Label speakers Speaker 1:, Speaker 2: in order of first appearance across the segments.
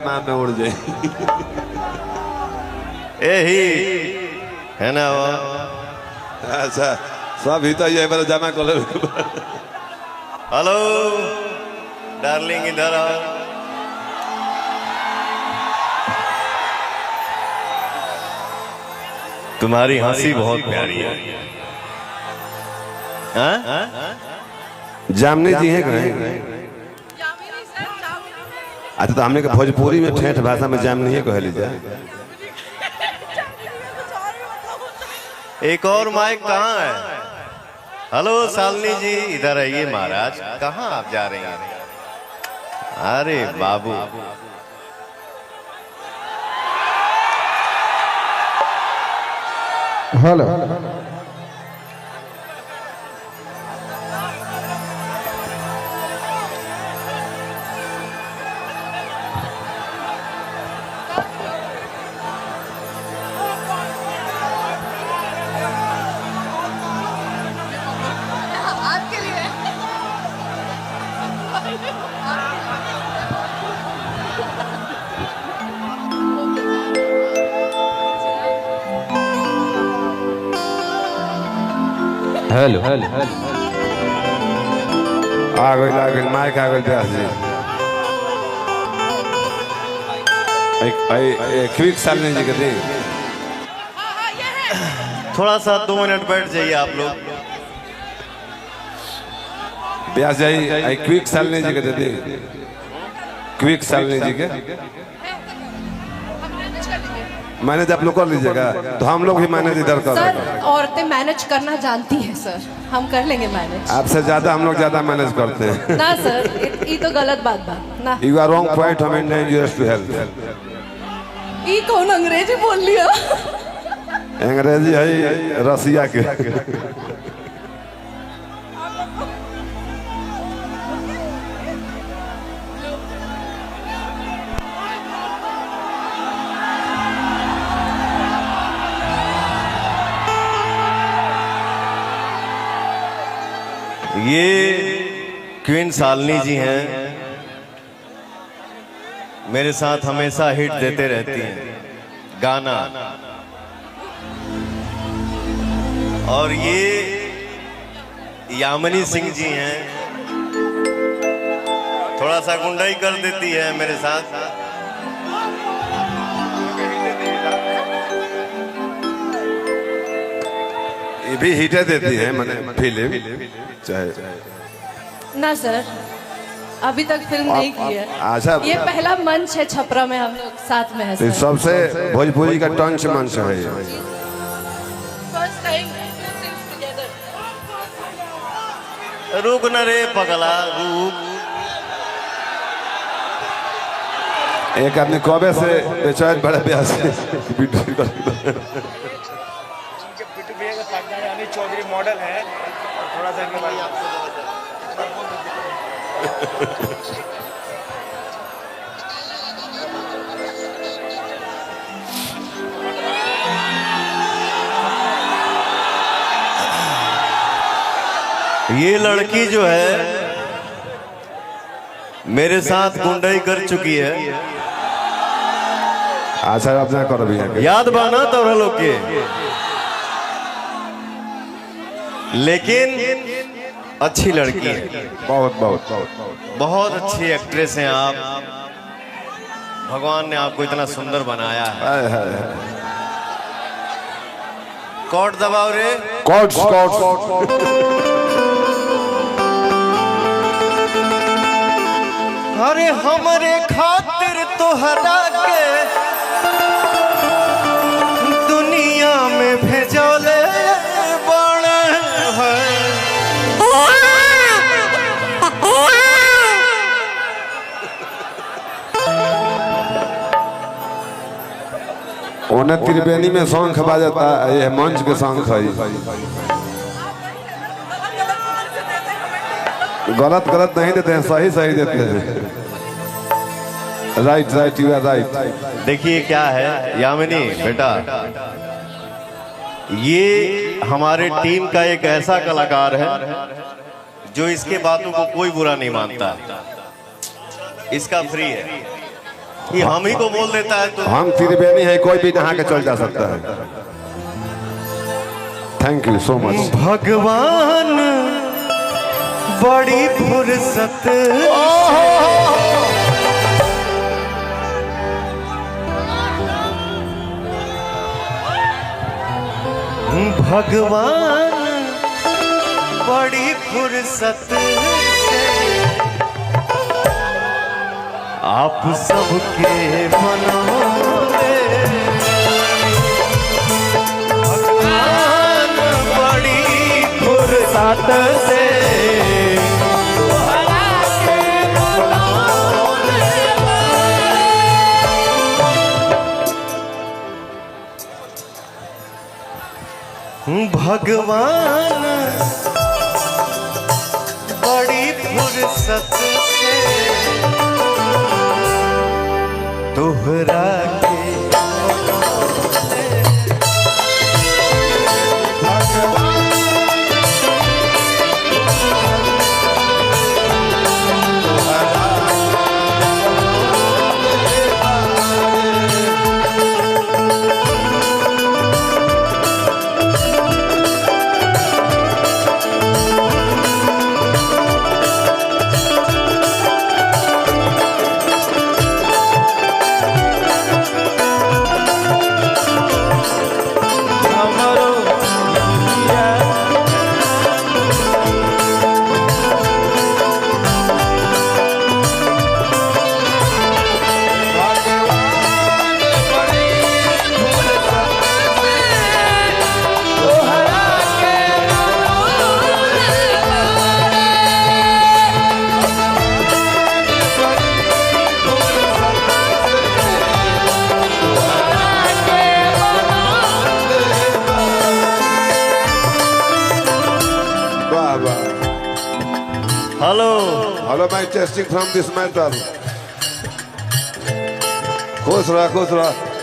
Speaker 1: माँ में उड़ जाए
Speaker 2: यही है ना वो।
Speaker 1: अच्छा सब ही तो ये मेरा जमा कलर।
Speaker 2: हेलो डार्लिंग इधर आओ। तुम्हारी हंसी बहुत प्यारी है।
Speaker 1: जामनी जी है कहीं? अच्छा तो हमने भोजपुरी में ठेठ भाषा में जामनी है कह लीजिए।
Speaker 2: एक और माइक कहाँ है? हेलो शालिनी जी इधर आइए। महाराज कहाँ आप जा रहे हैं? अरे बाबू
Speaker 3: हेलो
Speaker 4: आपके लिए
Speaker 3: हेलो हेलो
Speaker 1: आ गई माइक आ गई व्यास जी। एक क्विक शालिनी जी के दी।
Speaker 2: थोड़ा सा 2 मिनट बैठ जाइए आप लोग।
Speaker 1: व्यास जी क्विक शालिनी जी के दे दी। क्विक शालिनी जी के मैनेज आप लोग कर लीजिएगा तो हम लोग भी मैनेज इधर कर
Speaker 4: सर
Speaker 1: देंगे।
Speaker 4: औरतें मैनेज करना जानती हैं सर, हम कर लेंगे मैनेज।
Speaker 1: आपसे ज्यादा हम लोग ज्यादा मैनेज करते हैं।
Speaker 4: ना सर ये तो गलत बात बा ना।
Speaker 1: You are wrong point. हम इंडियन टू हेल्प।
Speaker 4: ये कौन अंग्रेजी बोल लिया?
Speaker 1: अंग्रेजी है रसिया के।
Speaker 2: ये क्वीन शालिनी जी हैं। मेरे साथ हमेशा हिट देते रहती हैं गाना। और ये यामिनी सिंह जी हैं। थोड़ा सा गुंडाई कर देती है मेरे साथ।
Speaker 1: ये भी हिटे देती है मैंने फिल्म चाहे
Speaker 4: ना सर अभी तक फिल्म नहीं की है।
Speaker 1: अच्छा
Speaker 4: ये पहला मंच है छपरा में, हम लोग साथ में है
Speaker 1: तो
Speaker 4: सर।
Speaker 1: सबसे भोजपुरी का टंच मंच है ये।
Speaker 4: फर्स्ट टाइम
Speaker 2: रुक न रे पगला रुक।
Speaker 1: एक आदमी कबे से बेचारे बड़ा ब्याह से
Speaker 5: चौधरी मॉडल है और थोड़ा सा इनके बारे में आपसे
Speaker 2: ये लड़की जो है मेरे साथ गुंडाई कर चुकी है।
Speaker 1: अच्छा अपना करो भी
Speaker 2: याद बाना तो लोग के। लेकिन अच्छी लड़की है।
Speaker 1: बहुत बहुत बहुत
Speaker 2: बहुत अच्छी एक्ट्रेस हैं आप। भगवान ने आपको इतना सुंदर बनाया है। कॉर्ड दबाओ रे।
Speaker 1: कॉर्ड
Speaker 2: अरे हमरे खातिर तो हरा के दुनिया में भेजोले बड़े हैं।
Speaker 1: उन्हें त्रिवेणी में शंख बाजता ये मंच के शंख है। गलत गलत नहीं देते हैं, सही सही देते हैं। Right right you are right.
Speaker 2: देखिए क्या है यामिनी बेटा, ये हमारे टीम का एक ऐसा कलाकार है जो इसके बातों को कोई बुरा नहीं मानता। इसका फ्री है। ये हम ही को बोल देता है तो
Speaker 1: हम त्रिवेणी है, कोई भी नहा के चल जा सकता है। Thank you so much.
Speaker 2: भगवान बड़ी फुर्सत भगवान बड़ी फुर्सत से आप सबके मनोरे भगवान बड़ी फुर्सत से भगवान बड़ी फुर्सत से तोहरा के
Speaker 1: hello my testing from this matter. खुश रह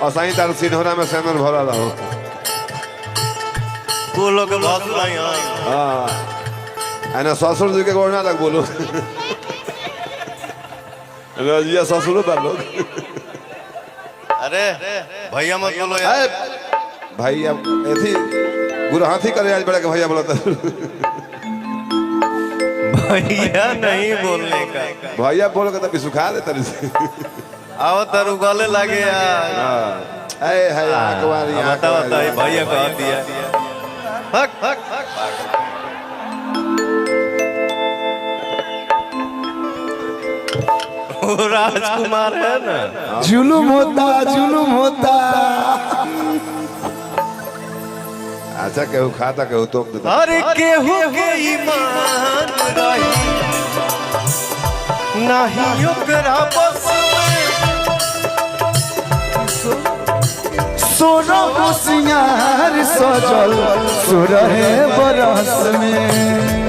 Speaker 1: और साईं तार सिन्होरा में सेनर भरा रहो।
Speaker 2: बोलो के भासुर आई
Speaker 1: हां एना ससुर जी के गोना लग बोलो रजिया ससुर बा लोग।
Speaker 2: अरे भैया मत बोलो यार।
Speaker 1: भैया एथी गुरु हाथी करे आज बड़ा के भैया बोलता
Speaker 2: भैया नहीं बोलने का।
Speaker 1: भैया बोल के तभी सुखा दे तरी से
Speaker 2: आओ तरु गले लगे यार।
Speaker 1: हां ए है आकवारी
Speaker 2: बता भैया कह दिया हक हक हक वो राजकुमार है ना।
Speaker 1: जुलुम होता अच्छा केहू खाता केहू तोप देता।
Speaker 2: अरे केहू के ईमान रही नहीं ओकरा बस
Speaker 6: सोना होशियार सजल सुरहे बरस में